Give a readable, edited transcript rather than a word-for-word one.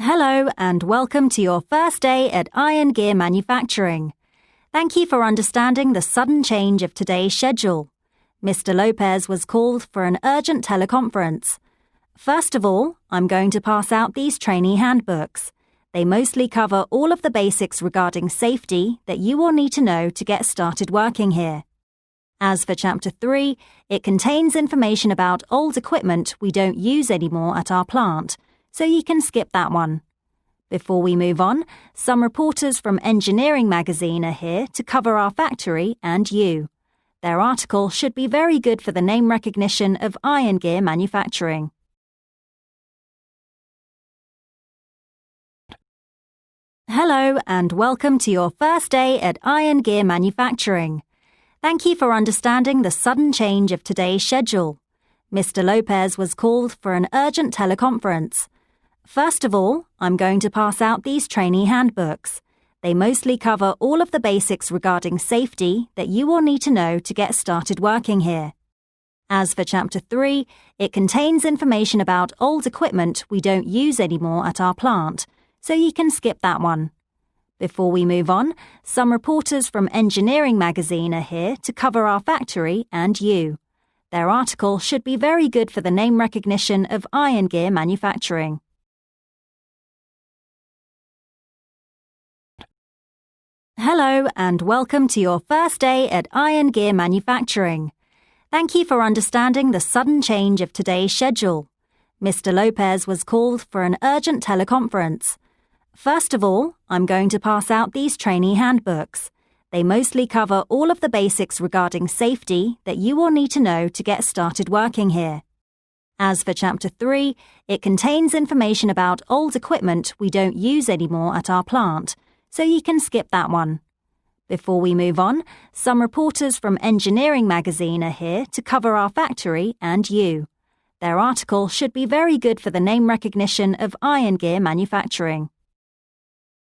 Hello and welcome to your first day at Iron Gear Manufacturing. Thank you for understanding the sudden change of today's schedule. Mr. Lopez was called for an urgent teleconference. First of all, I'm going to pass out these trainee handbooks. They mostly cover all of the basics regarding safety that you will need to know to get started working here. As for Chapter 3, it contains information about old equipment we don't use anymore at our plant, so you can skip that one. Before we move on, some reporters from Engineering magazine are here to cover our factory and you. Their article should be very good for the name recognition of Iron Gear Manufacturing. Hello and welcome to your first day at Iron Gear Manufacturing. Thank you for understanding the sudden change of today's schedule. Mr. Lopez was called for an urgent teleconference. First of all, I'm going to pass out these trainee handbooks. They mostly cover all of the basics regarding safety that you will need to know to get started working here. As for Chapter 3, it contains information about old equipment we don't use anymore at our plant, so you can skip that one. Before we move on, some reporters from Engineering magazine are here to cover our factory and you. Their article should be very good for the name recognition of Iron Gear Manufacturing. Hello and welcome to your first day at Iron Gear Manufacturing. Thank you for understanding the sudden change of today's schedule. Mr. Lopez was called for an urgent teleconference. First of all, I'm going to pass out these trainee handbooks. They mostly cover all of the basics regarding safety that you will need to know to get started working here. As for Chapter 3, it contains information about old equipment we don't use anymore at our plant, so you can skip that one. Before we move on, some reporters from Engineering magazine are here to cover our factory and you. Their article should be very good for the name recognition of Iron Gear Manufacturing.